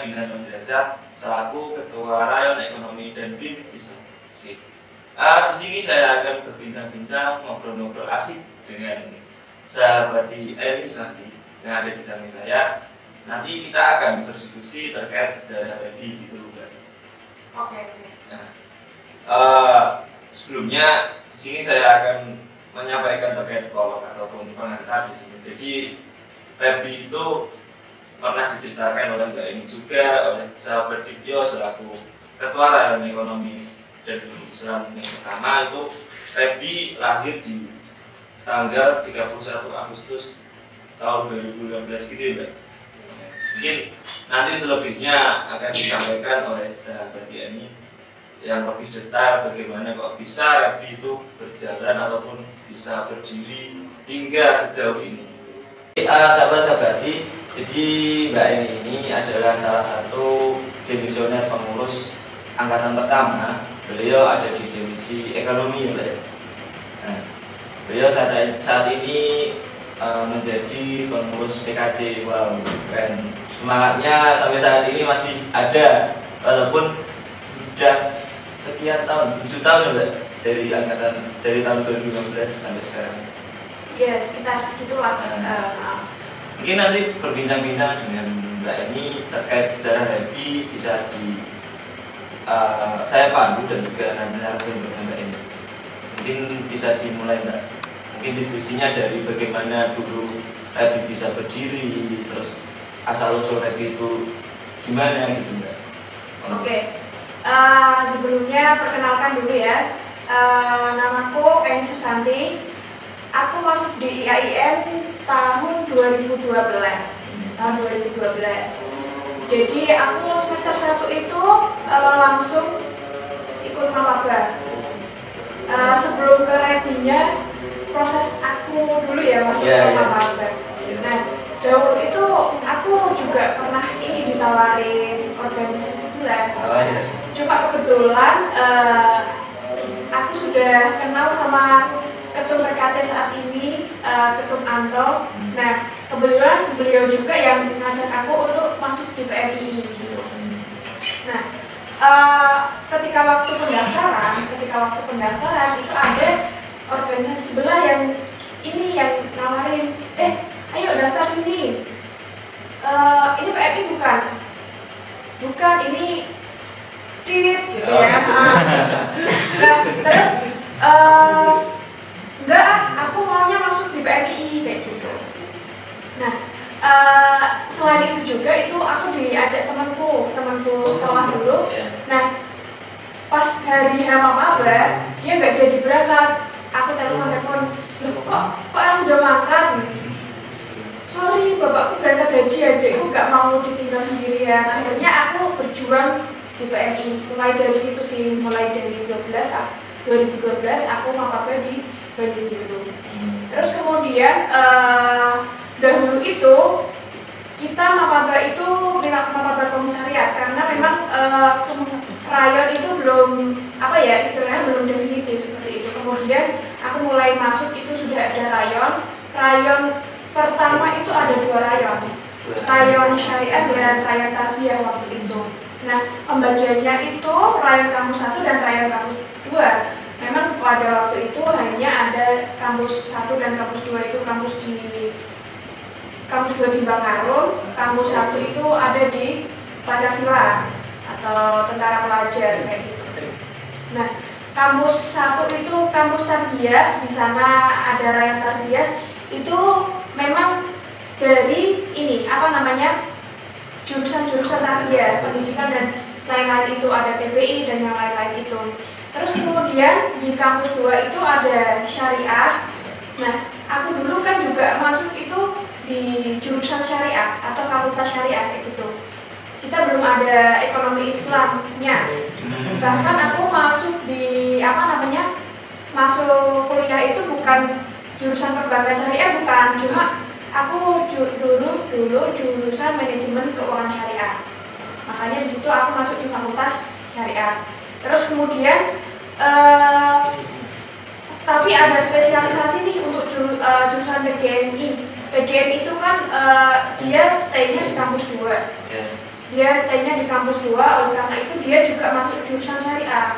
Junaid Madrasah selaku Ketua Rayon Ekonomi dan Bisnis Islam. Oke. Di sini saya akan berbincang-bincang, ngobrol-ngobrol asik dengan sahabat di Eni Susanti yang ada di samping saya. Nanti kita akan berdiskusi terkait sejarah Rebi gitu, Mbak. Oke. Nah, sebelumnya di sini saya akan menyampaikan terkait prolog ataupun pengantar di sini. Jadi Rebi itu pernah diceritakan oleh Mbak Eni juga oleh sahabat Dipyo selaku Ketua Rayon Ekonomi dan Islam yang pertama. Itu Rebi lahir di tanggal 31 Agustus tahun 2015 gitu ya, Mbak. Mungkin nanti selebihnya akan disampaikan oleh sahabat Eni yang lebih detail bagaimana kok bisa Rebi itu berjalan ataupun bisa berdiri hingga sejauh ini. Sahabat-sahabati, jadi Mbak Eni ini adalah salah satu demisioner pengurus angkatan pertama. Beliau ada di divisi ekonomi, Mbak. Nah, beliau saat ini menjadi pengurus PKC. Wow, keren. Semangatnya sampai saat ini masih ada, walaupun sudah sekian tahun, 7 tahun, Mbak, dari tahun 2015 sampai sekarang. Ya, sekitar segitulah. Mungkin nanti berbincang-bincang dengan Mbak Eni terkait sejarah Rebi bisa saya pandu dan juga nanti narasumber Mbak Eni. Mungkin bisa dimulai, Mbak. Mungkin diskusinya dari bagaimana dulu Rebi bisa berdiri, terus asal-usul Rebi itu gimana gitu, Mbak. Oke. Sebelumnya perkenalkan dulu ya. Namaku Eni Susanti. Aku masuk di IAIN tahun 2012. Jadi aku semester 1 itu langsung ikut mapaba. Sebelum ke Rebinya, proses aku dulu ya masuk ke mapaba. Nah, dahulu itu aku juga pernah ini ditawarin organisasi sebelah. Cuma kebetulan aku sudah kenal sama Ketum PKC saat ini, Ketum Anto. Nah, kebetulan beliau juga yang ngajak aku untuk masuk di PMI gitu. Nah, ketika waktu pendaftaran itu ada organisasi sebelah yang nawarin, ayo daftar sini. Ini PMI bukan ini tit gitu ya. Nah, terus enggak, aku maunya masuk di PMI kayak gitu. Nah, selain itu juga itu aku diajak temanku sekolah dulu. Nah, pas hari mapaba dia nggak jadi berangkat. Aku telepon, loh kok sudah makan? Sorry, bapakku berangkat gaji, adikku nggak mau ditinggal sendirian. Akhirnya aku berjuang di PMI. Mulai dari situ sih, mulai dari 2012 aku mapaba di Bandung Biru. Terus kemudian dahulu itu kita mapaba itu mapaba komisariat karena memang rayon itu belum istilahnya belum definitif seperti itu. Kemudian aku mulai masuk itu sudah ada rayon pertama itu ada 2 rayon syariah dan rayon tarbiyah waktu itu. Nah, pembagiannya itu rayon kampus 1 dan rayon kampus 2. Memang pada waktu itu hanya ada kampus 1 dan kampus 2 itu kampus 2 di Bangkarum, kampus 1 itu ada di Pancasila atau Tentara Pelajar kayak gitu. Nah, kampus 1 itu kampus tarbiyah, di sana ada rayon tarbiyah. Itu memang dari jurusan-jurusan tarbiyah, pendidikan dan lain-lain itu ada TPI dan yang lain-lain itu. Terus kemudian di kampus 2 itu ada syariah. Nah, aku dulu kan juga masuk itu di jurusan syariah atau fakultas syariah kayak gitu. Kita belum ada ekonomi Islamnya. Bahkan aku masuk di masuk kuliah itu bukan jurusan perbankan syariah, bukan. Cuma aku dulu jurusan manajemen keuangan syariah. Makanya di situ aku masuk di fakultas syariah. Terus kemudian tapi ada spesialisasi nih untuk jurusan PGMI. PGMI itu kan dia stay-nya di kampus 2. dia stay-nya di kampus 2, oleh karena itu dia juga masuk jurusan syariah.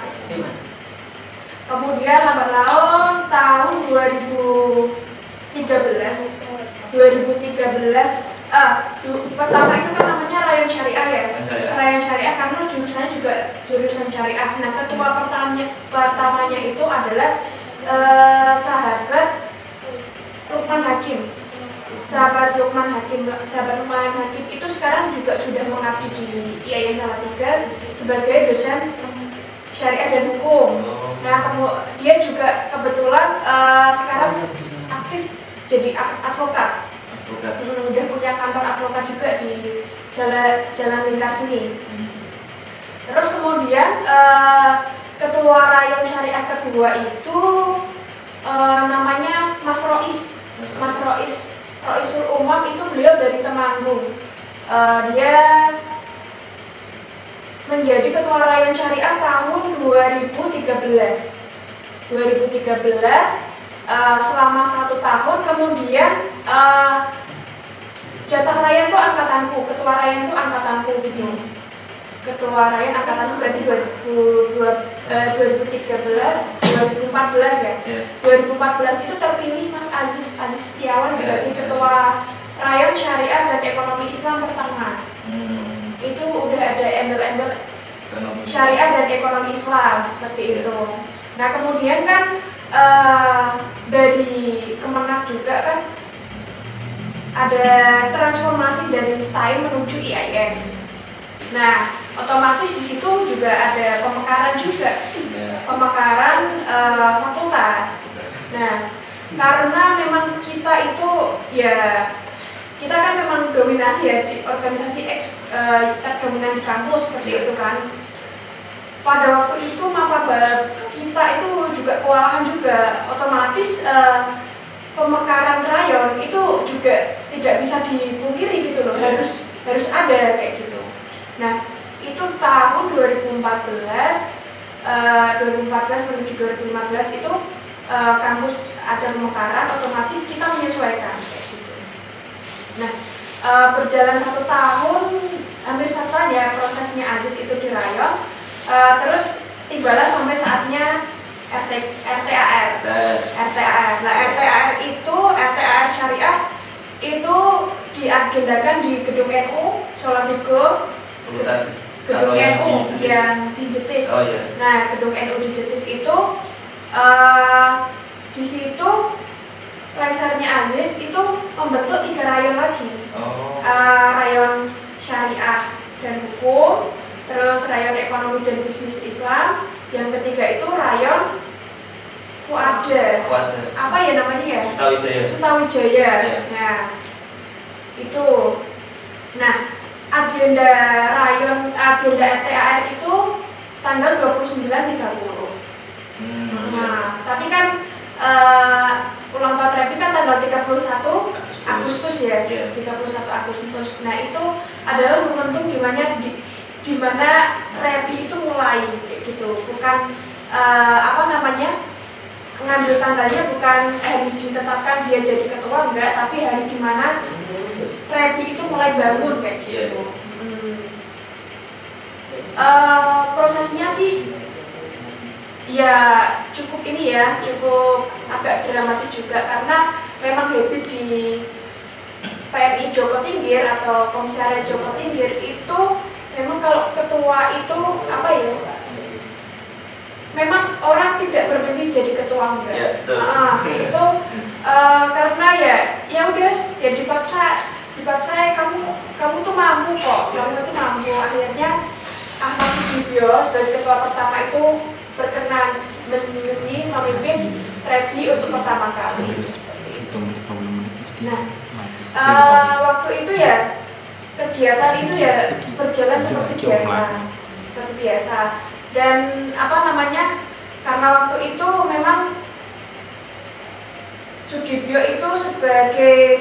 Kemudian lambat laun tahun 2013 pertama itu kan namanya Rayon Syariah ya. Rayon Syariah karena jurusannya juga jurusan syariah. Nah, ketua pertamanya itu adalah sahabat Lukman Hakim. Sahabat Lukman Hakim itu sekarang juga sudah mengabdi di IAIN Salatiga sebagai dosen syariah dan hukum. Nah, dia juga kebetulan sekarang aktif jadi advokat. Udah punya kantor advokat juga di Jalan Lingkar sini. Terus kemudian ketua Rayon Syariah kedua itu namanya Mas Rois. Mas Roisul Umam itu beliau dari Temanggung. Dia menjadi ketua Rayon Syariah tahun 2013. Selama 1 tahun, kemudian jatah Rayon itu angkatanku, ketua Rayon itu angkatanku gitu. Ketua Rayon angkatanku berarti 2014 ya. 2014 itu terpilih Mas Aziz Setiawan sebagai ketua Rayon Syariah dan Ekonomi Islam pertama. Itu udah ada embel-embel syariah dan ekonomi Islam seperti itu. Nah, kemudian kan dari Kemenak juga kan ada transformasi dari STAI menuju IAIN. Nah, otomatis di situ juga ada pemekaran juga, pemekaran fakultas. Nah, karena memang kita itu ya kita kan memang dominasi ya di organisasi terdominan di kampus seperti itu kan. Pada waktu itu maba kita itu juga kewalahan juga, otomatis pemekaran rayon itu juga tidak bisa dipungkiri gitu loh, harus ada kayak gitu. Nah, itu tahun 2014 menuju 2015 itu kampus ada pemekaran, otomatis kita menyesuaikan kayak gitu. Nah, berjalan 1 tahun, hampir 1 tahun ya prosesnya Aziz itu di rayon. Terus tibalah sampai saatnya RTAR. Nah, RTAR itu RTAR Syariah itu diagendakan di gedung NU Salatiga, gedung NU yang di Jetis. Nah, gedung NU di Jetis itu di situ lasernya Aziz itu membentuk 3 rayon lagi. Rayon Syariah dan Hukum, terus rayon ekonomi dan bisnis Islam, yang ketiga itu rayon Fuada. Apa ya namanya ya? Sutawijaya. Nah, itu. Nah, agenda RTAR itu tanggal 29-30. Nah, tapi kan ulang tahun Rebi kan tanggal 31 Agustus ya. 31 Agustus. Nah, itu adalah momentum di mana Rebi itu mulai kayak gitu, bukan ngambil tanggalnya bukan hari ditetapkan dia jadi ketua, enggak, tapi hari di mana Rebi itu mulai bangun kayak gitu. Prosesnya sih ya cukup agak dramatis juga, karena memang habit di PMI Joko Tingkir atau Komisariat Joko Tingkir itu memang kalau ketua itu memang orang tidak bermimpi jadi ketua enggak. Ya, betul. Itu karena ya udah ya dipaksa kamu tuh mampu kok, kamu tuh mampu. Akhirnya Ahmad Sudibyo sebagai ketua pertama itu berkenan memimpin Rebi untuk pertama kali. Nah, waktu itu ya kegiatan itu ya berjalan seperti biasa. Dan karena waktu itu memang Sudibyo itu sebagai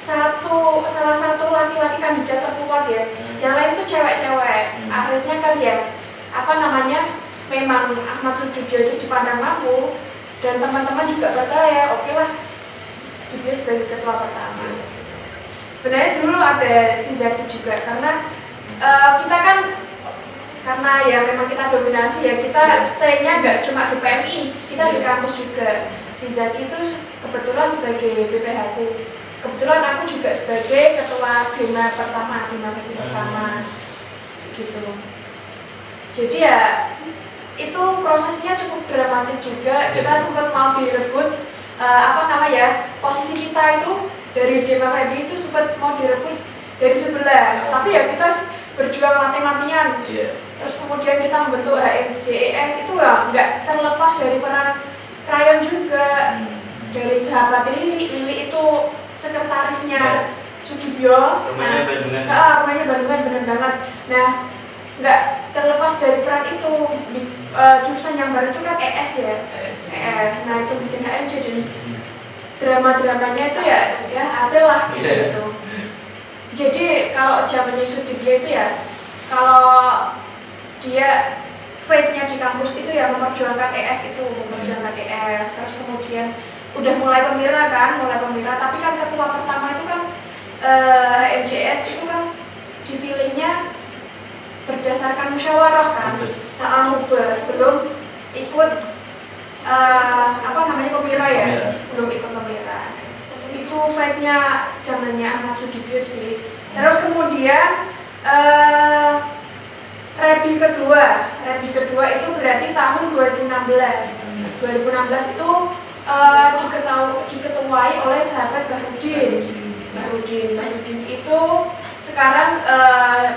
salah satu laki-laki kandidat terkuat ya. Yang lain itu cewek-cewek. Akhirnya kan ya memang Ahmad Sudibyo itu dipandang mampu, dan teman-teman juga percaya, oke lah Sudibyo sebagai ketua pertama. sebenarnya dulu ada si Zaki juga karena kita kan karena ya memang kita dominasi ya kita stay-nya nggak cuma di PMI, kita di kampus juga. Si Zaki itu kebetulan sebagai BPH aku, kebetulan aku juga sebagai ketua Dima pertama gitu. Jadi ya itu prosesnya cukup dramatis juga. Kita sempat mau direbut posisi kita itu dari Dima Febi itu sempat mau direbut dari sebelah, tapi ya kita berjuang mati-matian. Terus kemudian kita membentuk HMJES itu ya nggak terlepas dari peran Rayon juga, dari sahabat Lili itu sekretarisnya Sudibyo. Rumahnya Bandungan bener banget. Nah, nggak terlepas dari peran itu. Jurusan yang baru itu kan ES ya. ES. Nah itu bikin HMJ dan drama-dramanya itu ya ada lah gitu. Jadi kalau zamannya Sudibyo itu ya, kalau dia fight-nya di kampus itu ya memperjuangkan ES terus kemudian udah mulai pemira, tapi kan ketua pertama itu kan MJS itu kan dipilihnya berdasarkan musyawarah kan, sebelum ikut pemira ya, belum ikut pemira. Itu fight-nya zamannya Ahmad Sudibyo sih. Terus kemudian Rebi kedua itu berarti tahun 2016 itu diketuai oleh sahabat Bahrudin itu sekarang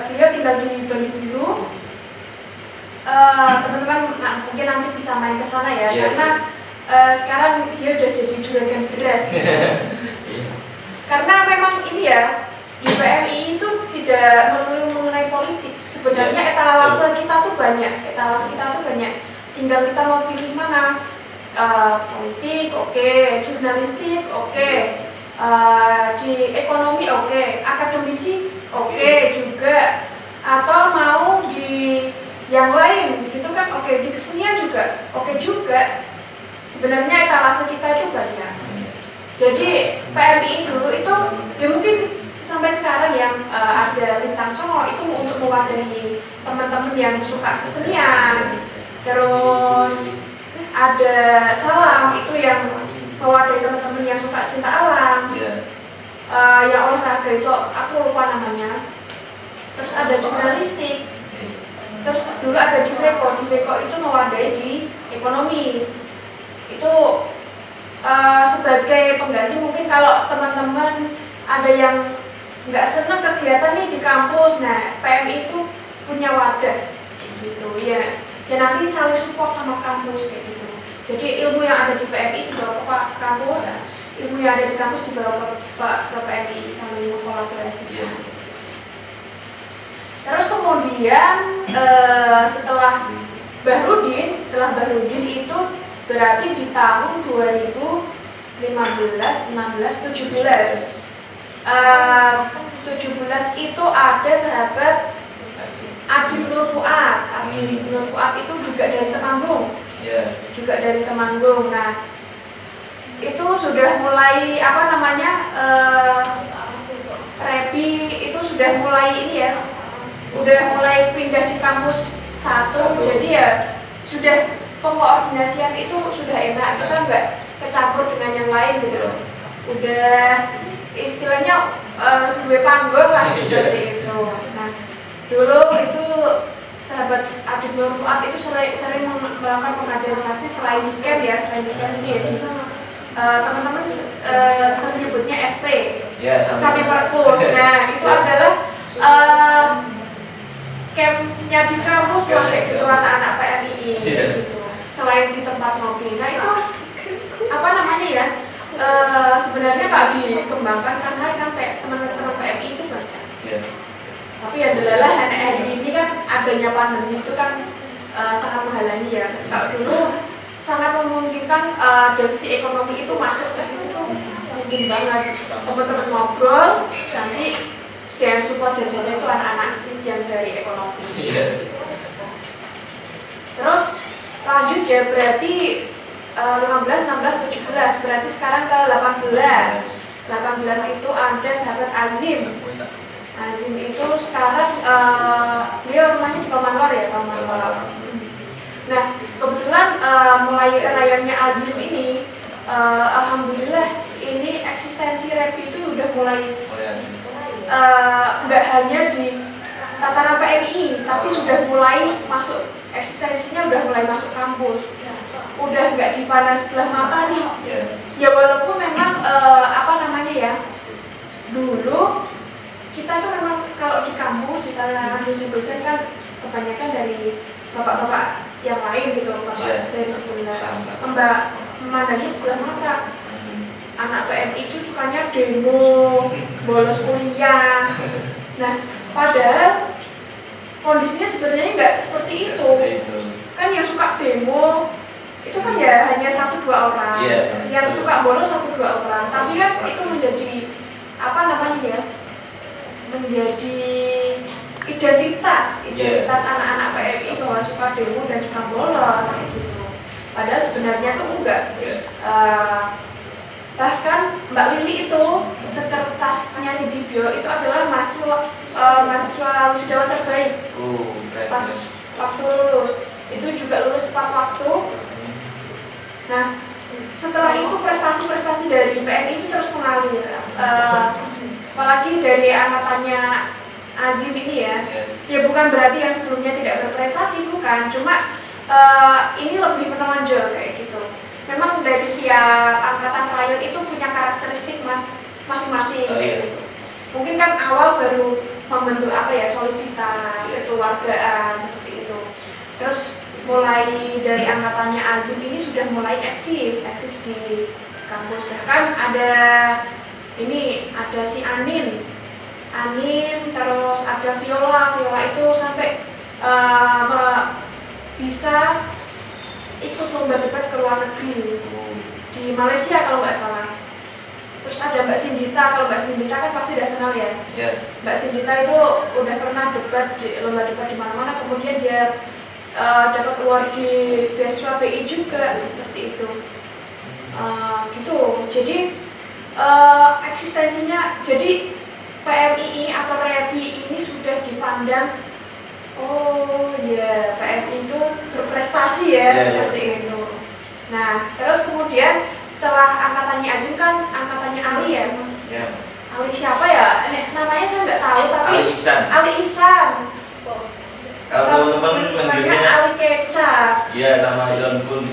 beliau tinggal di Bali dulu. Teman-teman mungkin nanti bisa main ke sana ya, karena sekarang dia udah jadi juragan beras. Karena memang ini ya di PMI itu tidak melulu mengenai politik. Sebenarnya etalase kita tuh banyak, tinggal kita mau pilih mana. Politik oke, jurnalistik oke, di ekonomi oke, akademisi oke juga, atau mau di yang lain gitu kan oke, di kesenian juga oke juga. Sebenarnya etalase kita itu banyak. Jadi PMI dulu itu ya mungkin sampai sekarang yang ada Lintang Songo itu untuk mewadahi teman-teman yang suka kesenian. Terus ada Salam itu yang mewadahi teman-teman yang suka cinta alam. Yang olahraga itu aku lupa namanya. Terus ada jurnalistik. Terus dulu ada Diveco itu mewadahi di ekonomi. Itu sebagai pengganti mungkin kalau teman-teman ada yang nggak senang kegiatan nih di kampus, nah PMI itu punya wadah gitu ya nanti saling support sama kampus kayak gitu. Jadi ilmu yang ada di PMI dibawa ke kampus, ilmu yang ada di kampus dibawa ke PMI, saling berkolaborasi. Terus kemudian setelah Bahrudin itu berarti di tahun 2015, 16, 17 itu ada sahabat Adi Nur Fuad itu juga dari Temanggung. Nah itu sudah mulai Rebi itu sudah mulai ini ya, udah mulai pindah di kampus satu, jadi ya sudah pengkoordinasian itu sudah enak, kita nggak kecampur dengan yang lain gitu. Udah istilahnya sebagai panggung lah seperti itu. Nah dulu itu sahabat Abdi Nur Fuad itu sering melakukan pengkaderisasi selain di camp ya, ini ya teman-teman sering nyebutnya SP sampai perpus. Nah itu adalah campnya di kampus kayak gitu anak-anak PMI gitu. Selain di tempat ngopi, nah itu sebenarnya nggak dikembangkan karena kan teman-teman PMI itu banyak. Tapi ya adalah hari ini kan adanya pandemi itu kan sangat menghalangi ya. Kalau dulu sangat memungkinkan definisi ekonomi itu masuk ke situ tuh mungkin banget. Teman-teman ngobrol, nanti yang support jajannya itu anak-anak yang dari ekonomi. Terus lanjut ya, berarti 15, 16, 17, berarti sekarang ke 18. 18 itu ada sahabat Azim. Azim itu sekarang beliau rumahnya di Komanwar ya, Komanwar. Nah, kebetulan mulai rayonnya Azim ini, alhamdulillah ini eksistensi Repi itu udah mulai nggak hanya di tataran PMI, tapi sudah mulai masuk, eksistensinya udah mulai masuk kampus, udah nggak dipandang sebelah mata nih. Ya walaupun memang apa namanya ya, dulu kita tuh memang kalau di kampus di tataran dosen-dosen kan kebanyakan dari bapak-bapak yang lain gitu, bapak dari sebelah memandangi sebelah mata. Anak PMI itu sukanya demo, bolos kuliah. Nah, padahal kondisinya sebenarnya nggak seperti itu. Kan yang suka demo itu kan ya hanya 1-2 orang, yang suka bolos 1-2 orang. Tapi kan itu menjadi apa namanya ya, menjadi identitas anak-anak PMI bahwa suka demo dan suka bolos kayak gitu. Padahal sebenarnya tuh enggak. Bahkan Mbak Lili itu sekretarisnya si Dibyo itu adalah mahasiswa wisudawan terbaik pas waktu lulus. Itu juga lulus tepat waktu. Nah, setelah itu prestasi-prestasi dari PMI itu terus mengalir. Apalagi dari angkatannya Azim ini ya bukan berarti yang sebelumnya tidak berprestasi, bukan. Cuma ini lebih menonjol kayak gitu. Memang dari setiap angkatan rayon itu punya karakteristik masing-masing. Gitu. Mungkin kan awal baru membentuk apa ya, soliditas, kekeluargaan seperti itu. Terus mulai dari angkatannya Azim ini sudah mulai eksis di kampus. Bahkan ada si Anin, terus ada Viola itu sampai bisa ikut lomba debat ke luar negeri di Malaysia kalau nggak salah. Terus ada Mbak Sindita, kalau Mbak Sindita kan pasti udah kenal ya. Mbak Sindita itu udah pernah debat di lomba debat di mana-mana, kemudian dia dapat award di beasiswa BI juga seperti itu. Gitu. Jadi eksistensinya, jadi PMII atau Repi ini sudah dipandang, oh ya PMI itu berprestasi ya, seperti itu. Nah, terus kemudian setelah angkatannya Azim kan angkatannya Ali ya. Ali siapa ya? Namanya saya nggak tahu, tapi Ali Ihsan. Kalau teman-teman manggilnya Ali Kecap. Iya, sama Ilon pun.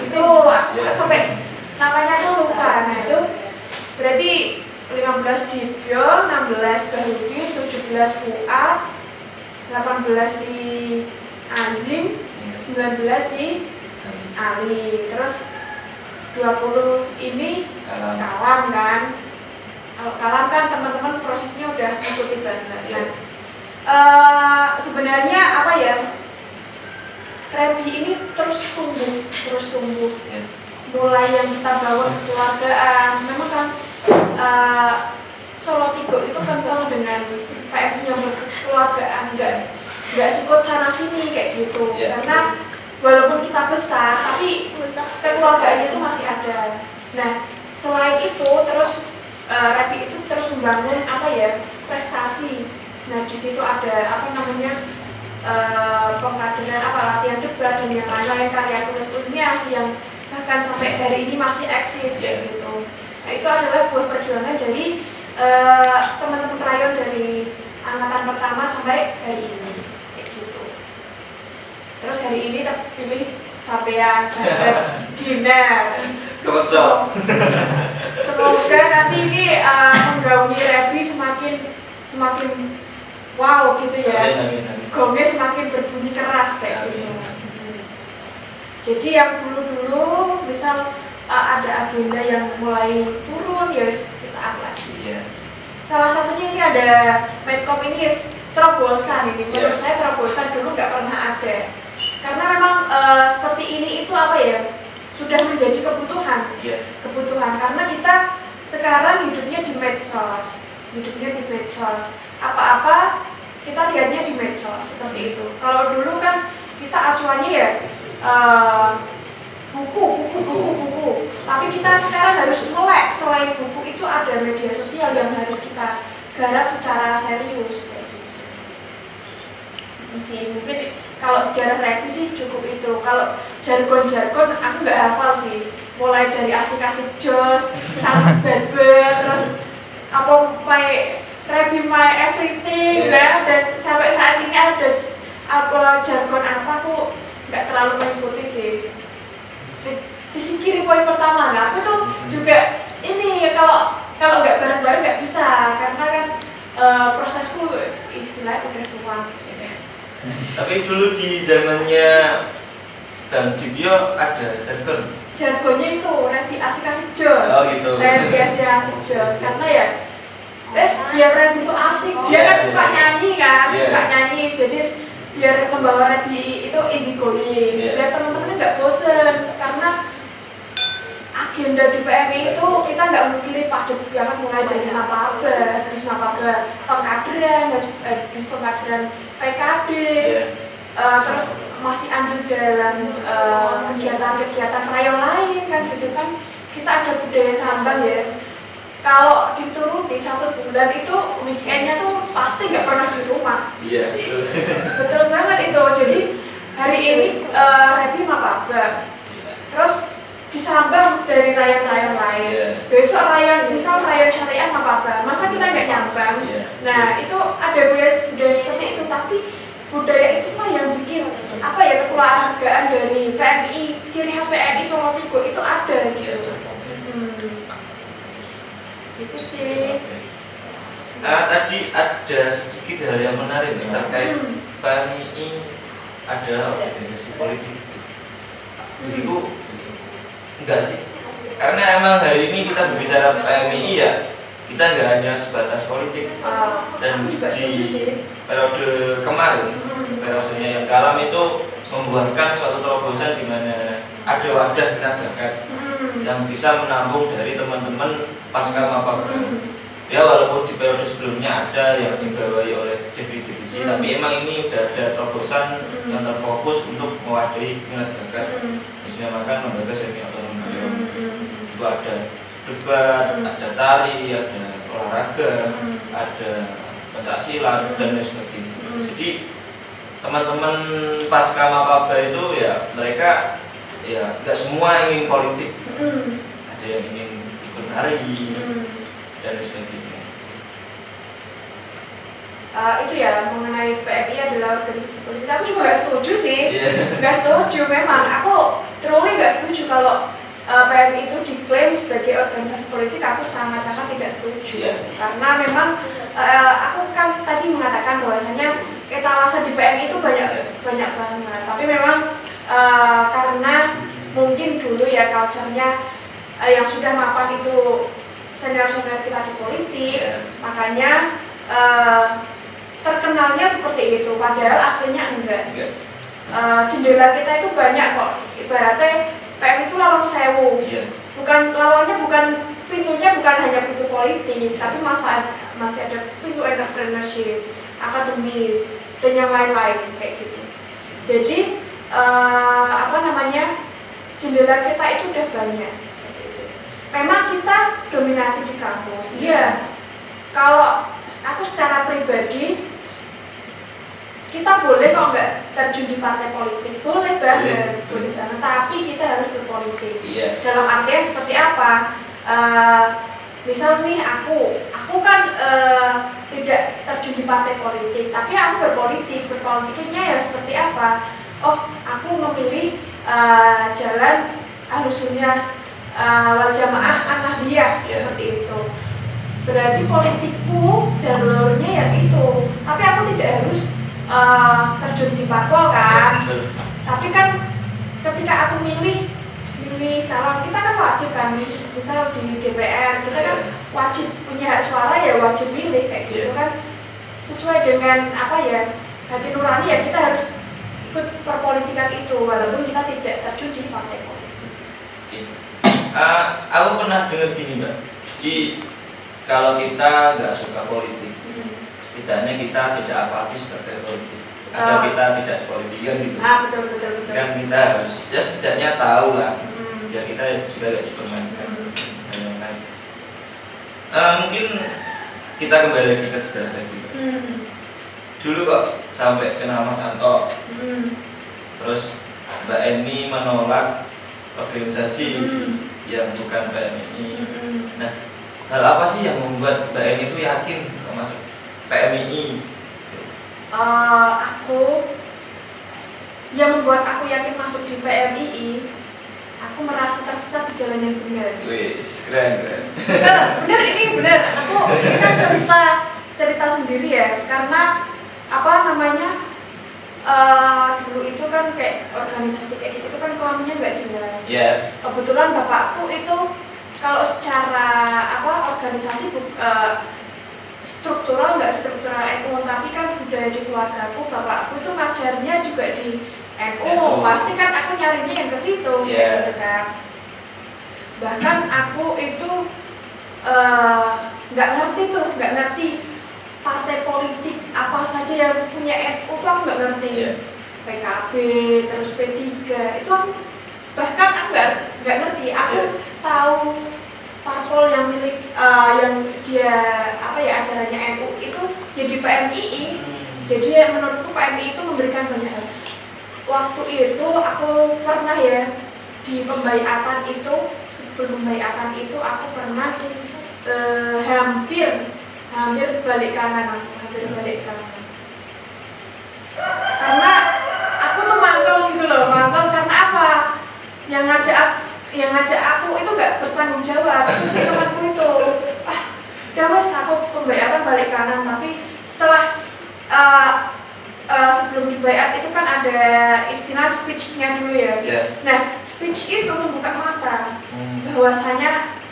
Itu aku sampai namanya tuh lupa. Nah itu berarti 15 Dibyo, 16 Bahudin, 17 Fuad, 18 si Azim, 19 si Ali, terus 20 ini Kalam kan. Kalau Kalam kan teman-teman prosesnya udah ngikuti banget. Sebenarnya apa ya, Repi ini terus tumbuh. Mulai yang kita bawa kekeluargaan, memang kan Solo Tigo itu kental dengan PMI yang berkeluargaan, nggak sikut sana sini kayak gitu. Karena walaupun kita besar, tapi kekeluargaannya itu masih ada. Nah, selain itu terus Repi itu terus membangun apa ya, prestasi. Nah, di situ ada apa namanya, pengkaderan latihan debat dan yang lain-lain, karya tulis ilmiah yang bahkan sampai hari ini masih eksis kayak gitu. Nah, itu adalah buah perjuangan dari teman-teman rayon dari angkatan pertama sampai hari ini kayak gitu. Terus hari ini terpilih sampean sahabat Dinar. Semoga nanti ini menggaungi Repi semakin wow gitu ya. Gongnya semakin berbunyi keras kayak gitu. Jadi yang dulu misal ada agenda yang mulai turun, ya kita up lagi. Salah satunya ini ada Medcom ini terobosan ini. Menurut saya terobosan, dulu nggak pernah ada. Karena memang seperti ini itu apa ya, sudah menjadi kebutuhan. Karena kita sekarang hidupnya di medsos. Apa-apa kita lihatnya di medsos seperti itu. Kalau dulu kan kita acuannya ya buku. Tapi Tapi kita sekarang harus melek, selain buku itu ada media sosial yang harus kita garap secara serius kayak gitu. Sih mungkin kalau sejarah revisi sih cukup itu. Kalau jargon-jargon aku nggak hafal sih. Mulai dari asik-asik jos, sampai bad, terus apa Rebi my everything ya, dan sampai saat ini ada apa jargon apa aku nggak terlalu mengikuti sih. Sisi kiri poin pertama, nah aku tuh juga ini kalau nggak bareng-bareng nggak bisa karena kan prosesku istilahnya udah tua. Tapi dulu di zamannya Bang Dibio ada jargon. Jargonnya itu Rebi asik-asik jos. Oh gitu. Rebi asik-asik jos karena ya biar Rebi itu asik, dia kan suka nyanyi kan, suka nyanyi, jadi biar membawa Rebi itu easy going, biar teman-teman nggak bosen karena agenda di PMI itu kita nggak memungkiri padat banget mulai dari maba, pengkaderan, pengkaderan PKD, terus masih ambil dalam kegiatan-kegiatan rayon lain kan gitu kan. Kita ada budaya sambang ya. Kalau dituruti 1 bulan itu weekendnya tuh pasti nggak pernah di rumah. Iya. Betul banget itu. Jadi hari ini Rebi maba, terus disambang dari rayon-rayon lain. Besok misal rayon syariah maba, masa kita nggak nyambang? Nah itu ada budaya seperti itu, tapi budaya itulah yang bikin apa ya kekeluargaan dari PMI, ciri khas PMI Solo Tigo itu ada gitu. Itu sih. Tadi ada sedikit hal yang menarik terkait PMI adalah organisasi politik. Itu enggak sih? Karena emang hari ini kita berbicara PMI ya, kita nggak hanya sebatas politik. Dan di periode kemarin, periodenya yang kalam itu membuatkan suatu terobosan di mana ada wadah minat bakat yang bisa menampung dari teman-teman pasca maba. Ya walaupun di periode sebelumnya ada yang dibawahi oleh divisi, tapi emang ini udah ada terobosan yang terfokus untuk mewadahi minat bakat. Dinamakan lembaga semi otonom. Itu ada debat, ada tari, ada olahraga, ada pencaksilat dan lain sebagainya. Jadi teman-teman pasca maba itu ya mereka ya nggak semua ingin politik, ada yang ingin ikut nari dan sebagainya. Itu ya mengenai PMI adalah organisasi politik. Aku juga nggak setuju sih, nggak setuju memang. Aku truly nggak setuju kalau PMI itu diklaim sebagai organisasi politik. Aku sangat-sangat tidak setuju karena memang aku kan tadi mengatakan bahwasanya etalase di PMI itu banyak banget. Tapi memang karena mungkin dulu ya culture-nya yang sudah mapan itu senior-senior kita di politik, makanya terkenalnya seperti itu. Padahal aslinya enggak. Jendela kita itu banyak kok. Ibaratnya PM itu lawang sewu. Bukan lawangnya, bukan pintunya, bukan hanya pintu politik, tapi masih ada pintu entrepreneurship, akademis, dan yang lain-lain kayak gitu. Jadi jendela kita itu udah banyak. Memang kita dominasi di kampus. Iya. Kalau aku secara pribadi, kita boleh kok nggak terjun di partai politik, boleh banget, tapi kita harus berpolitik. Dalam artian seperti apa? Misal nih aku kan tidak terjun di partai politik, tapi aku berpolitiknya ya seperti apa? Oh, aku memilih jalan Ahlussunnah wal Jamaah An-Nahdliyah seperti itu. Berarti politikku jalurnya yang itu, tapi aku tidak harus terjun di parpol kan. Tapi kan ketika aku milih calon, kita kan wajib kan, misal di DPR kita kan wajib punya hak suara, ya wajib milih kayak gitu kan, sesuai dengan apa ya hati nurani ya, kita harus ikut perpolitikan itu walaupun kita tidak terjun di partai politik. Aku pernah dengar gini Mbak, jadi kalau kita nggak suka politik, setidaknya kita tidak apatis terkait politik, atau kita tidak dipolitikan gitu. Betul. Kan kita harus ya setidaknya tahu lah ya kita juga gak Superman kan. Mungkin kita kembali lagi ke sejarah gitu. Dulu kok sampai kenal Mas Anto, terus Mbak Eni menolak organisasi yang bukan PMII. Nah, hal apa sih yang membuat Mbak Eni itu yakin masuk PMII? Yang membuat aku yakin masuk di PMII, aku merasa tersesat di jalan yang benar. Wis, keren. Benar, ini benar. Ini kan cerita sendiri ya, karena dulu itu kan kayak organisasi kayak gitu kan kelaminnya nggak jelas. Yeah. Kebetulan bapakku itu kalau secara organisasi struktural nggak struktural NU, tapi kan budaya di keluargaku, bapakku itu ngajarnya juga di NU. Pasti kan aku nyarinya yang ke situ, gitu kan. Bahkan aku itu nggak ngerti partai politik apa saja yang punya NU tuh aku nggak ngerti. PKB, terus P3, itu aku bahkan aku nggak ngerti. Aku tahu parpol yang milik yang dia acaranya NU itu jadi PMII. Jadi menurutku PMII itu memberikan banyak hal. Waktu itu aku pernah ya di pembaiatan itu, sebelum pembaiatan itu aku pernah hampir balik kanan. Karena aku tuh mangkel gitu loh, karena apa? Yang ngajak aku itu nggak bertanggung jawab, itu si temanku itu. Udah wes, aku pembaiatan balik kanan, tapi setelah sebelum dibaiat itu kan ada istilah speech-nya dulu ya. Nah, speech itu membuka mata bahwasanya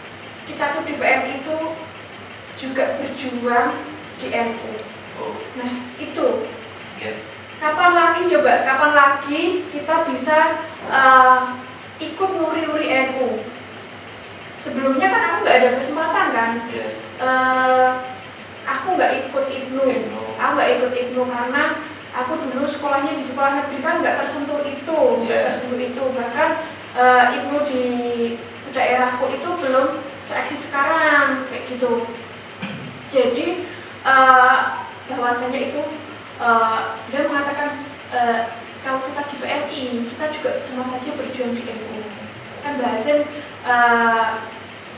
kita tuh di PM itu juga berjuang di NU. Nah, itu. Kapan lagi kita bisa ikut nguri-uri NU? Sebelumnya kan aku nggak ada kesempatan kan. Aku nggak ikut IPNU karena aku dulu sekolahnya di sekolah negeri kan nggak tersentuh itu. Bahkan IPNU di daerahku itu belum seeksis sekarang kayak gitu. Jadi bahwasanya itu dia mengatakan kalau kita di PMI kita juga sama saja berjuang di NU. Kan Mbak Hasim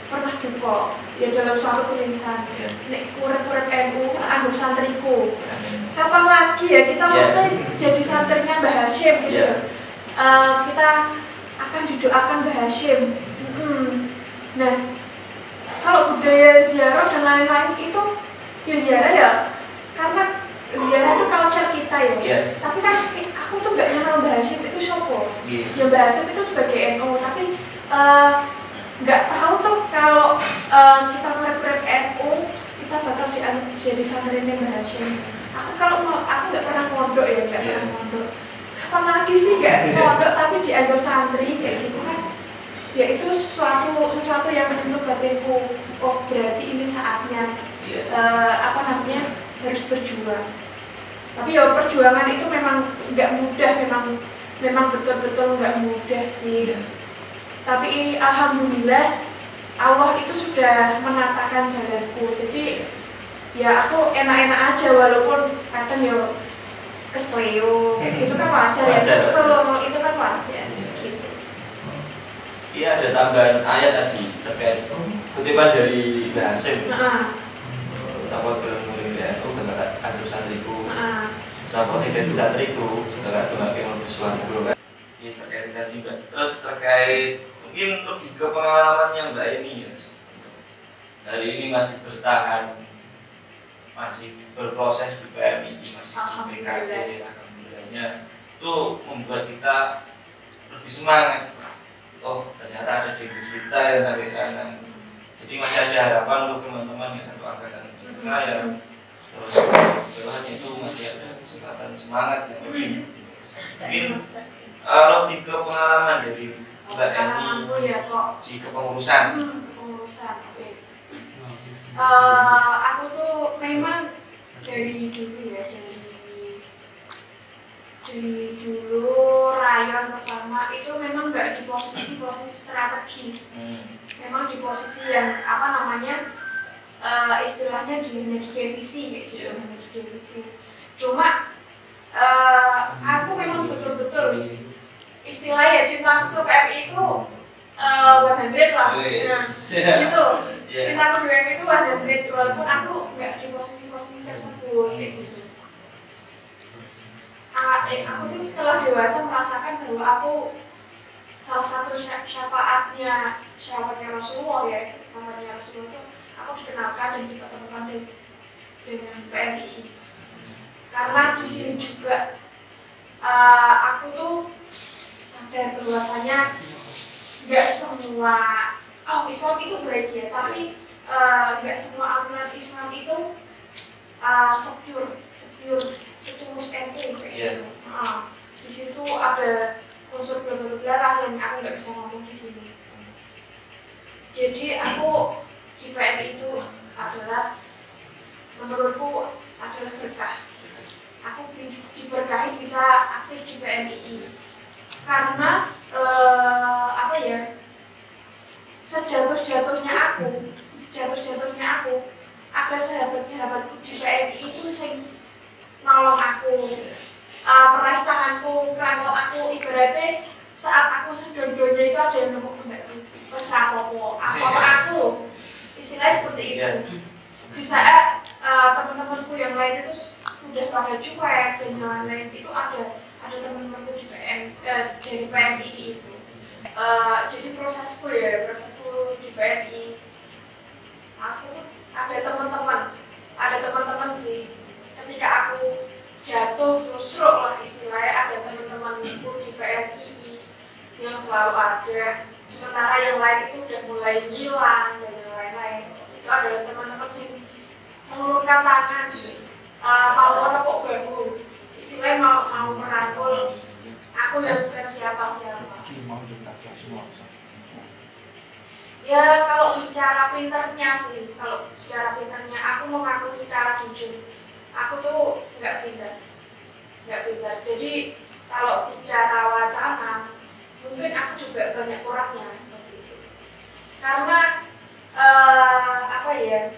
pernah duka ya dalam suatu tulisan, nek urip-urip NU anggap santriku. Kapan lagi ya kita mesti jadi santrinya Mbak Hasim gitu. Kita akan didoakan Mbak Hasim. Nah, kalau budaya ziarah dan lain-lain itu ya ziarah ya, karena ziarah itu culture kita ya. Tapi kan aku tuh nggak kenal Mbak Hasim itu siapa. Ya Mbak Hasim itu sebagai NU, tapi nggak tahu tuh kalau kita nge-rep NU kita bakal jadi santrinya Mbak Hasim. Aku nggak pernah mondok ya, pernah mondok. Kapan lagi sih nggak mondok tapi dianggap santri kayak gitu kan? Ya itu sesuatu yang menyentuh batinku. Oh berarti ini saatnya harus berjuang. Tapi ya perjuangan itu memang nggak mudah, memang betul-betul nggak mudah sih. Tapi alhamdulillah Allah itu sudah menatakan jalanku. Jadi ya aku enak-enak aja walaupun kadang ya kesleo. Itu kan wajar ya, kesel itu kan wajar. Iya, ada tambahan ayat tadi terkait kutipan dari Mbak Hasim. Sapa gelem mulih NU bakal anggap santriku. Sapa sing dadi santriku bakal dongake mlebu swarga kan. Ini terkait tadi Mbak. Terus terkait mungkin lebih ke pengalamannya Mbak Eni ya. Hari ini masih bertahan, masih berproses di PMI, masih di PKJ, alhamdulillahnya itu membuat kita lebih semangat. Oh ternyata ada di kita yang sampai sana. Jadi masih ada harapan untuk teman-teman yang satu angkatan saya. Terus bawahnya itu masih ada kesempatan semangat yang lebih. Mungkin lebih ke pengalaman dari Mbak Eni di kepengurusan. Aku tuh memang dari dulu rayon pertama cuma itu memang nggak di posisi strategis. Memang di posisi yang apa namanya istilahnya di divisi gitu, di divisi. Cuma aku memang betul-betul istilahnya cinta untuk PMI itu 100 lah, gitu. Cinta untuk PMI itu 100 walaupun aku nggak di posisi-posisi tersebut gitu. Aku tuh setelah dewasa merasakan bahwa aku salah satu syafaatnya Rasulullah ya, syafaatnya Rasulullah itu aku dikenalkan dan dipertemukan dengan PMI. Karena di sini juga aku tuh sadar bahwasanya nggak semua Islam itu baik ya, tapi nggak semua aliran Islam itu setulus NU kayak gitu. Di situ ada unsur bla yang aku nggak bisa ngomong di sini. Jadi aku di PMI itu adalah menurutku adalah berkah. Aku diberkahi bisa aktif di PMI karena apa ya, sejatuh-jatuhnya aku ada sahabat-sahabatku di PMI itu sing nolong aku, meraih tanganku, merangkul aku, ibaratnya saat aku sedon-donnya itu ada yang nemu kembali pesan apa aku, istilahnya seperti itu. Di saat teman-temanku yang lain itu sudah pada cuek dan lain-lain, itu ada teman-temanku di dari PMI itu. Jadi prosesku di PMI, aku ada teman-teman sih. Ketika aku jatuh terusruk lah istilahnya, ada teman-temanku di PMI yang selalu ada. Sementara yang lain itu udah mulai hilang dan yang lain-lain. Itu ada teman-teman sih mengulurkan tangan, mau kok baru istilahnya mau merangkul aku yang bukan siapa-siapa. Ya kalau bicara pinternya aku mengaku secara jujur, aku tuh nggak pinter. Jadi kalau bicara wacana, mungkin aku juga banyak kurangnya seperti itu. Karena apa yang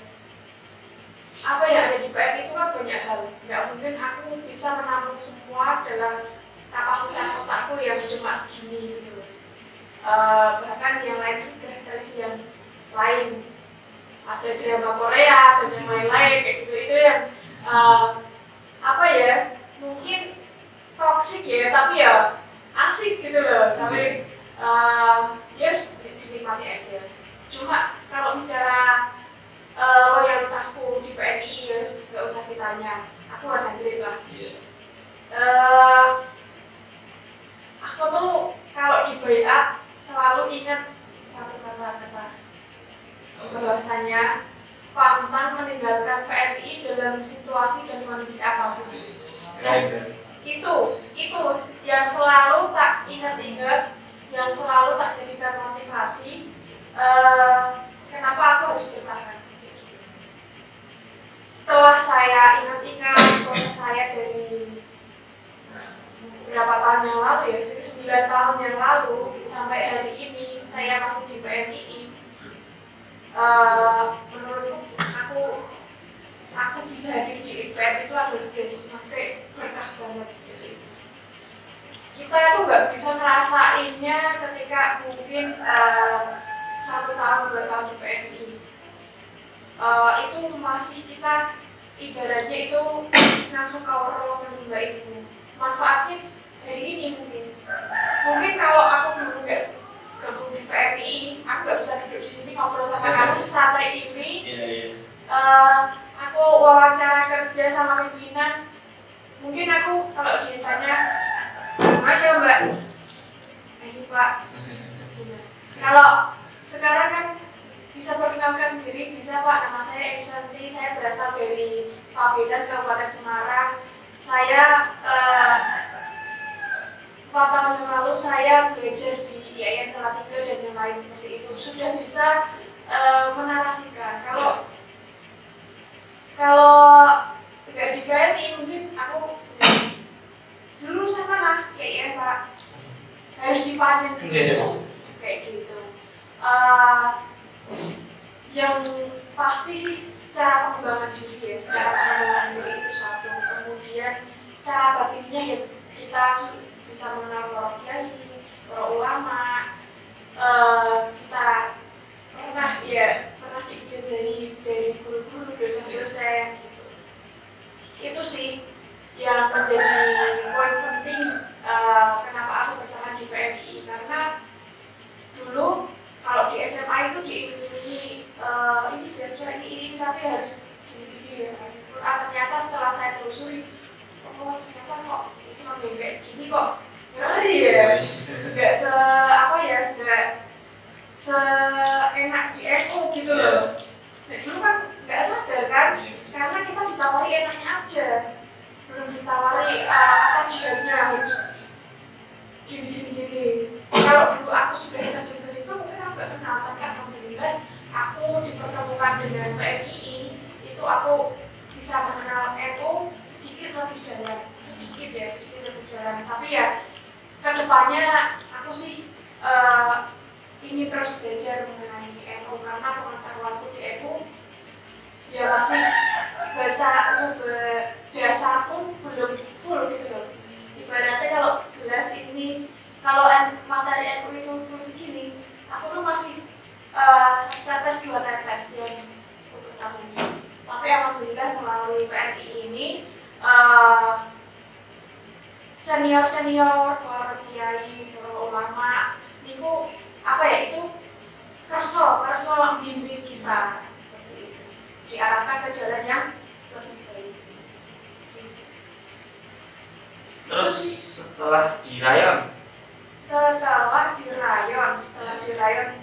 ada di PMI itu kan banyak hal. Nggak mungkin aku bisa menampung semua dalam kapasitas otakku yang cuma segini gitu. Bahkan yang lain juga versi yang lain, ada drama Korea dan yang lain-lain kayak gitu, itu yang apa ya, mungkin toksik ya, tapi ya asik gitu loh, tapi ya dinikmati aja. Cuma kalau bicara loyalitasku di PMI ya nggak usah ditanya, aku 100 lah. Aku tuh kalau di baiat selalu ingat satu kata-kata, bahwasanya pantang meninggalkan PMI dalam situasi dan kondisi apapun. Dan itu yang selalu tak ingat-ingat, yang selalu tak jadikan motivasi. Kenapa aku harus bertahan? Setelah saya ingat-ingat proses saya dari berapa tahun yang lalu ya, 9 tahun yang lalu sampai hari ini saya masih di PMI. Menurutku aku bisa hadir di PMI itu adalah maksudnya berkah banget gitu. Kita itu nggak bisa ngerasainnya ketika mungkin 1 tahun 2 tahun di PMI. Itu masih kita ibaratnya itu langsung kawal menimba ilmu. Manfaatnya hari ini mungkin kalau aku dulu nggak gabung di PMI, aku nggak bisa duduk di sini ngobrol sama kamu sesantai ini. Aku wawancara kerja sama pimpinan, mungkin aku kalau ditanya, Mas ya Mbak, ini Pak. Kalau sekarang kan bisa perkenalkan diri, bisa Pak, nama saya Yusanti, saya berasal dari Pabedan, Kabupaten Semarang. Saya 4 tahun yang lalu saya belajar di IAIN Salatiga dan yang lain seperti itu. Sudah bisa menarasikan. Kalau nggak di PMI mungkin aku dulu saya mana IAIN Pak, harus harus dipanen kayak gitu. Yang pasti sih secara pengembangan diri ya, secara pengembangan diri itu satu, kemudian secara batinnya ya kita bisa mengenal para kiai, para ulama, kita pernah diijazah dari guru-guru, dosen-dosen gitu. Itu sih yang menjadi poin penting kenapa aku bertahan di PMI, karena dulu kalau di SMA itu diiming-imingi ini biasa ini tapi harus gini ya kan. Ternyata setelah saya telusuri, oh ternyata kok Islam yang kayak gini kok ya nggak nggak seenak di NU gitu loh. Nah, dulu kan nggak sadar kan, karena kita ditawari enaknya aja, belum ditawari apa jihadnya harus gini. Kalau dulu aku sudah terjun ke situ, mungkin aku nggak kenal, tapi alhamdulillah aku dipertemukan dengan PMII, itu aku bisa mengenal NU sedikit lebih dalam, sedikit lebih dalam. Tapi ya kedepannya aku sih ingin terus belajar mengenai NU, karena pengetahuanku di NU ya masih seberdasar pun belum full gitu loh. Ibaratnya kalau gelas ini, kalau materi NU itu full segini, aku tuh masih tetes 2 tetes yang untuk tahunnya. Tapi alhamdulillah melalui PMI ini senior para kiai, para ulama niku itu kerso membimbing kita seperti itu, diarahkan ke jalan yang lebih baik. Terus setelah di Rayon,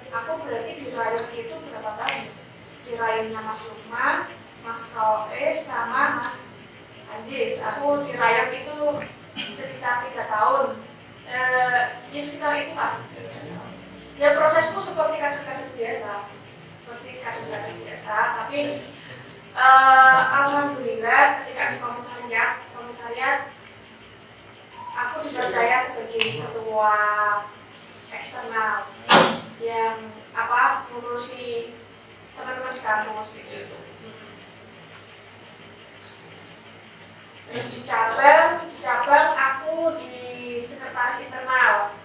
aku berarti di Rayon itu berapa tahun? Di Rayonnya Mas Lukman, Mas Roes, sama Mas Aziz. Aku di Rayon itu sekitar 3 tahun. Ya sekitar itu lah. Ya prosesku seperti kader-kader biasa, tapi alhamdulillah ketika di komisariat aku dipercaya sebagai ketua eksternal yang mengurusi teman-teman di kampus gitu. Terus di cabang aku di sekretaris internal.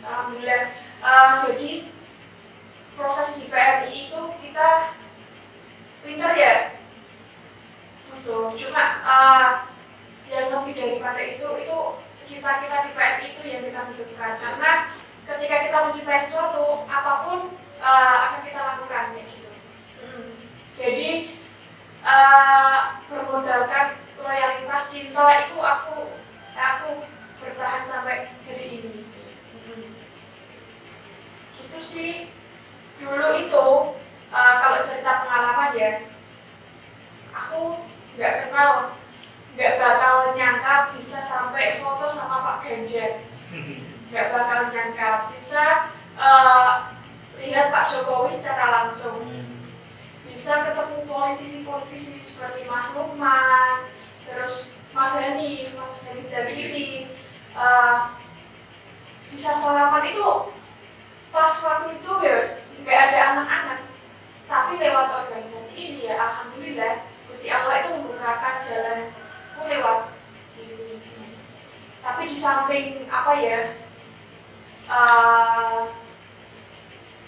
Alhamdulillah. Jadi proses di PMI itu kita pinter ya, betul. Cuma yang lebih daripada itu cita kita di PMI itu yang kita butuhkan. Karena ketika kita mencintai sesuatu, apapun akan kita lakukan kayak gitu. Jadi bermodalkan loyalitas, cinta itu aku bertahan sampai hari ini. Itu sih dulu itu kalau cerita pengalaman ya, aku nggak bakal nyangka bisa sampai foto sama Pak Ganjar, nggak bakal nyangka bisa lihat Pak Jokowi secara langsung, bisa ketemu politisi seperti Mas Lukman, terus Mas Heni Dabiri, bisa salaman itu. Pas waktu itu ya nggak ada anak-anak, tapi lewat organisasi ini ya alhamdulillah Gusti Allah itu membukakan jalanku lewat ini. Tapi di samping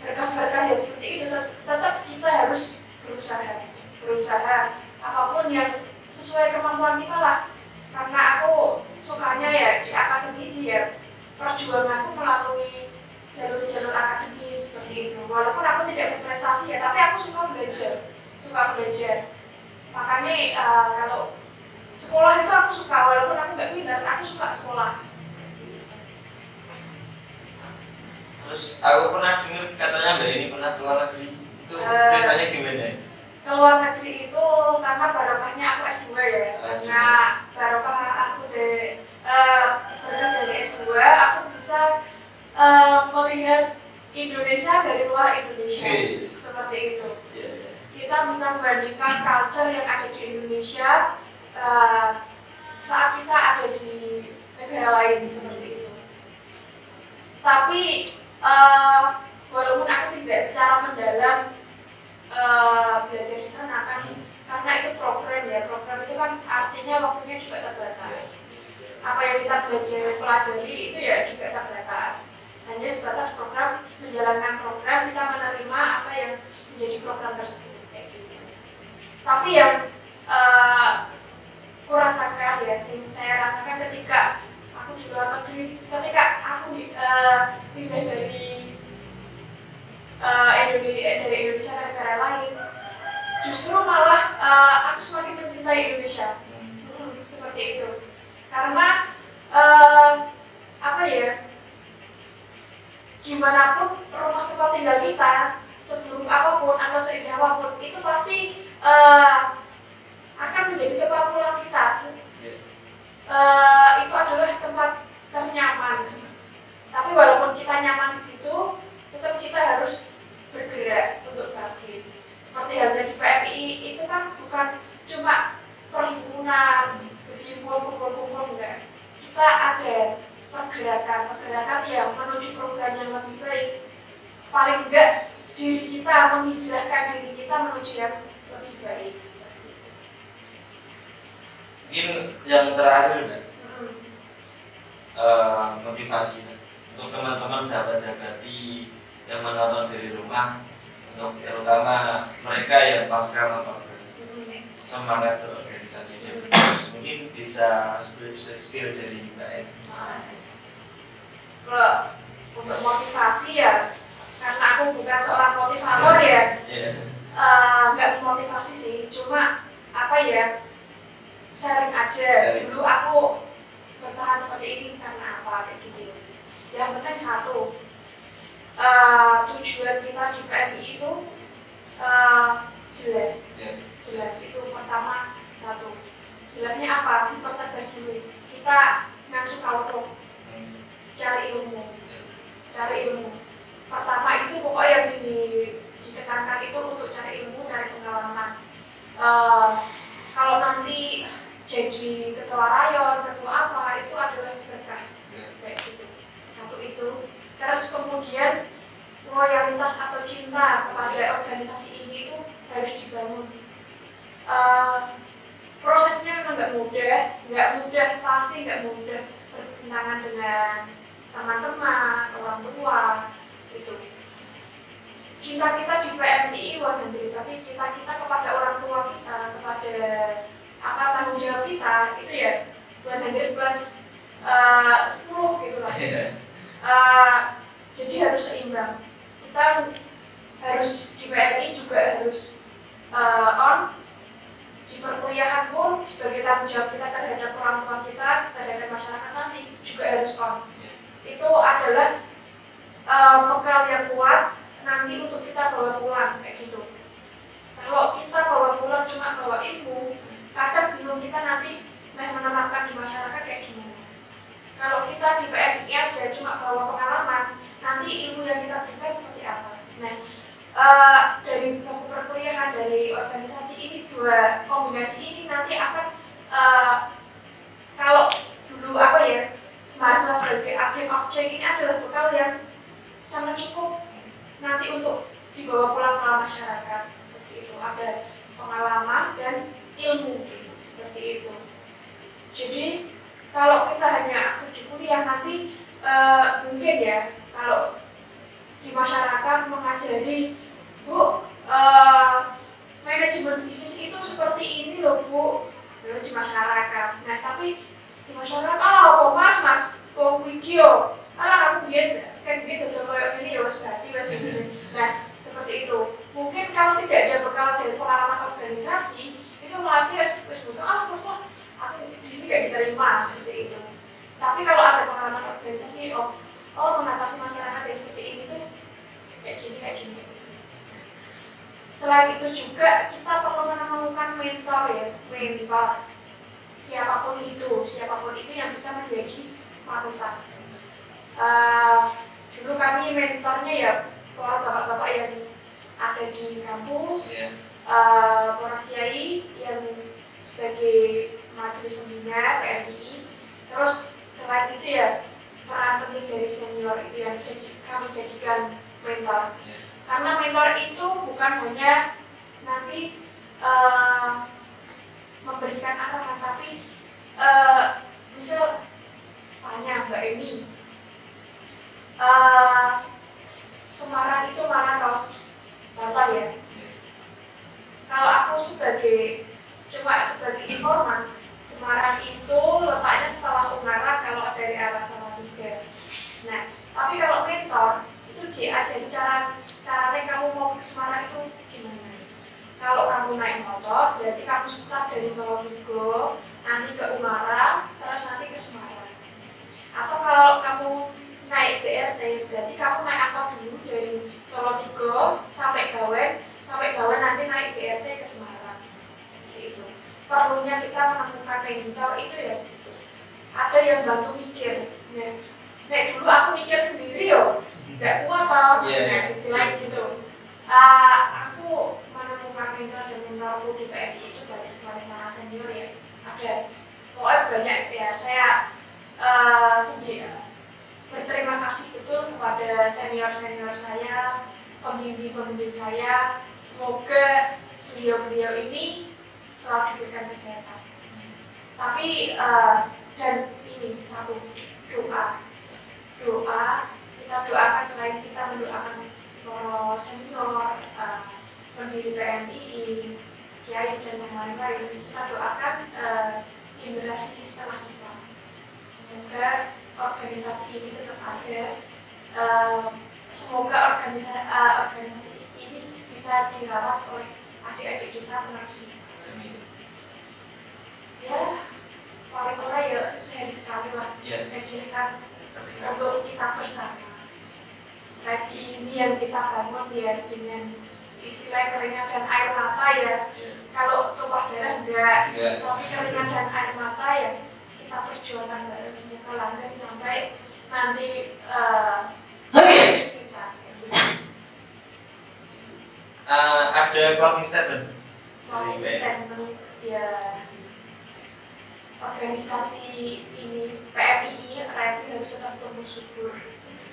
berkah-berkah ya seperti itu, tetap kita harus berusaha apapun yang sesuai kemampuan kita lah. Karena aku sukanya ya di akademisi ya, perjuanganku melalui jalur akademis seperti itu. Walaupun aku tidak berprestasi ya, tapi aku suka belajar. Makanya kalau sekolah itu aku suka, walaupun aku nggak pintar, aku suka sekolah. Terus aku pernah dengar katanya Mbak ini pernah keluar negeri. Itu ceritanya gimana? Keluar negeri itu karena barokahnya aku S2 ya. Karena barokah aku berkat dari S2 aku bisa melihat Indonesia dari luar Indonesia. Seperti itu. Kita bisa membandingkan culture yang ada di Indonesia saat kita ada di negara lain seperti itu. Tapi walaupun aku tidak secara mendalam belajar di sana kan, karena itu program ya, program itu kan artinya waktunya juga terbatas. Apa yang kita pelajari itu ya juga terbatas. Hanya sebatas program, menjalankan program, kita menerima apa yang menjadi program tersebut kayak gitu. Tapi yang aku rasakan ya, saya rasakan ketika aku di luar negeri, ketika aku pindah dari Indonesia ke negara lain, justru malah aku semakin mencintai Indonesia. Seperti itu. Karena apa ya? Gimana pun rumah tempat tinggal kita, sebelum apapun atau seindah apapun, itu pasti akan menjadi tempat pulang kita. Itu adalah tempat ternyaman. Tapi walaupun kita nyaman di situ, tetap kita harus bergerak untuk bangkit. Seperti halnya di PMI itu kan bukan cuma perhimpunan, berhimpun, kumpul-kumpul, enggak. Kita ada pergerakan yang menuju program yang lebih baik. Paling enggak diri kita, menghijrahkan diri kita menuju yang lebih baik. Mungkin yang terakhir Mbak, motivasi untuk teman-teman sahabat-sahabati yang menonton dari rumah, untuk terutama mereka yang pasca nonton semangat berorganisasi, mungkin bisa spill dari Mbak Em. Kalau untuk motivasi ya, karena aku bukan seorang motivator ya, nggak motivasi sih, cuma apa ya, sharing aja. Dulu aku bertahan seperti ini karena apa kayak gitu. Yang penting satu, tujuan kita di PMI itu jelas itu pertama. Satu, jelasnya apa? Dipertegas dulu. Kita ngasuh kalau cari ilmu. Pertama itu pokoknya yang ditekankan itu untuk cari ilmu, cari pengalaman. Kalau nanti jadi ketua rayon, ketua apa, itu adalah berkah kayak gitu. Satu itu. Terus kemudian loyalitas atau cinta kepada organisasi ini itu harus dibangun. Prosesnya memang nggak mudah, pasti nggak mudah, bertentangan dengan teman-teman, orang tua itu. Cinta kita di PMI luar negeri, tapi cinta kita kepada orang tua kita, kepada apa tanggung jawab kita itu ya luar negeri plus 10 gitu lah. Jadi harus seimbang. Kita harus di PMI juga harus on. Di perkuliahan pun sebagai tanggung jawab kita terhadap orang tua kita, terhadap masyarakat nanti juga harus on. Itu adalah bekal yang kuat nanti untuk kita bawa pulang kayak gitu. Kalau kita bawa pulang cuma bawa ilmu, kadang bingung kita nanti menerapkan di masyarakat kayak gimana. Kalau kita di PMI aja cuma bawa pengalaman, nanti ilmu yang kita berikan seperti apa. Nah, dari bangku perkuliahan, dari organisasi ini, dua kombinasi ini nanti akan kalau dulu apa ya, mahasiswa sebagai agen objek ini adalah bekal yang sangat cukup nanti untuk dibawa pulang ke masyarakat. Seperti itu, ada pengalaman dan ilmu seperti itu. Jadi kalau kita hanya aktif di kuliah nanti mungkin ya kalau di masyarakat mengajari, Bu, manajemen bisnis itu seperti ini loh Bu, di masyarakat. Nah tapi di masyarakat, apa mas, video, aku biar kan gitu kayak ini ya ini. Nah seperti itu. Mungkin kalau tidak ada bekal dari pengalaman organisasi, itu masih harus butuh mas lah, aku di sini gak diterima seperti itu. Tapi kalau ada pengalaman organisasi, mengatasi masyarakat yang seperti ini tuh kayak gini. Selain itu juga kita perlu menemukan mentor ya, siapapun itu yang bisa menjadi panutan. Dulu kami mentornya ya para bapak-bapak yang ada di kampus, para kiai yang sebagai majelis pembina PMI. Terus selain itu ya peran penting dari senior itu yang kami jadikan mentor. Karena mentor itu bukan hanya nanti memberikan arahan, tapi misal tanya Mbak Eni, Semarang itu mana toh? Contoh ya. Kalau aku cuma sebagai informan, Semarang itu letaknya setelah Ungaran kalau dari arah Salatiga. Nah, tapi kalau mentor itu jadi caranya kamu mau ke Semarang itu gimana? Kalau kamu naik motor, berarti kamu start dari Salatiga, nanti ke Ungaran, terus nanti ke Semarang. Atau kalau kamu naik BRT, berarti kamu naik angkot dulu dari Salatiga sampai Gawen nanti naik BRT ke Semarang. Seperti itu. Perlunya kita menemukan mentor itu ya, ada yang bantu mikir. Nah, dulu aku mikir sendiri yo, nggak kuat tau, istilah gitu. Aku menemukan mentor dan mentorku di PMI itu dari selain para senior ya. Ada, pokoknya banyak ya. Saya sendiri berterima kasih betul kepada senior-senior saya, pembimbing-pembimbing saya. Semoga beliau-beliau ini selalu diberikan kesehatan. Tapi dan ini satu, doa kita doakan, selain kita mendoakan para senior, pendiri PMI, kiai dan yang lain-lain, kita doakan generasi setelah kita. Semoga organisasi ini tetap ada. Semoga organisasi ini bisa dirawat oleh adik-adik kita penerusnya. Ya, paling kurang ya sehari sekali lah. Kecilkan untuk kita bersama. Lagi ini yang kita bangun biar dengan istilah keringat dan air mata ya. Kalau tumpah darah enggak, tapi keringat dan air mata ya kita perjuangkan bareng. Semoga langgeng sampai nanti kita. Ada closing statement. Closing statement ya. Organisasi ini PMI harus tetap tumbuh subur.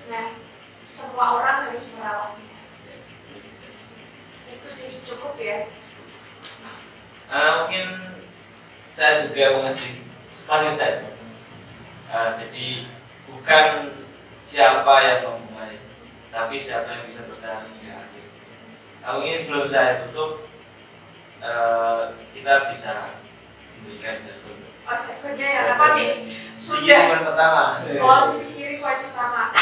Nah, semua orang harus merawatnya. Itu sih cukup ya. Mungkin saya juga mengasih closing statement. Jadi bukan siapa yang memulai, tapi siapa yang bisa bertahan hingga akhir. Mungkin sebelum saya tutup, kita bisa memberikan jargon. Jargonnya yang apa nih? Sisi poin pertama. Sisi kiri poin pertama.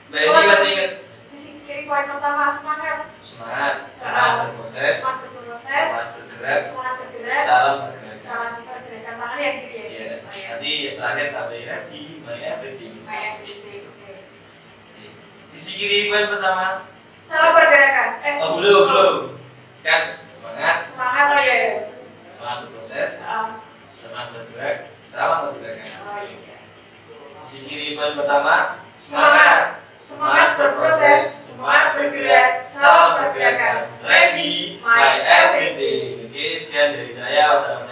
Mbak ini masih ingat? Sisi kiri poin pertama, semangat. Semangat berproses. Semangat bergerak. Salam bergerak. Salam bergerak. Tangan yang kiri ya. Iya. Nanti terakhir tambah happy, my everything. My everything. Oke. Sisi kiri poin pertama. Salam pergerakan. Belum. Kan semangat. Semangat oh ya. Semangat berproses. Semangat bergerak. Salam bergerak. Sisi kiri poin pertama. Semangat berproses. Semangat bergerak. Salam bergerak. Ready, my everything. Oke, sekian dari saya. Wassalamualaikum.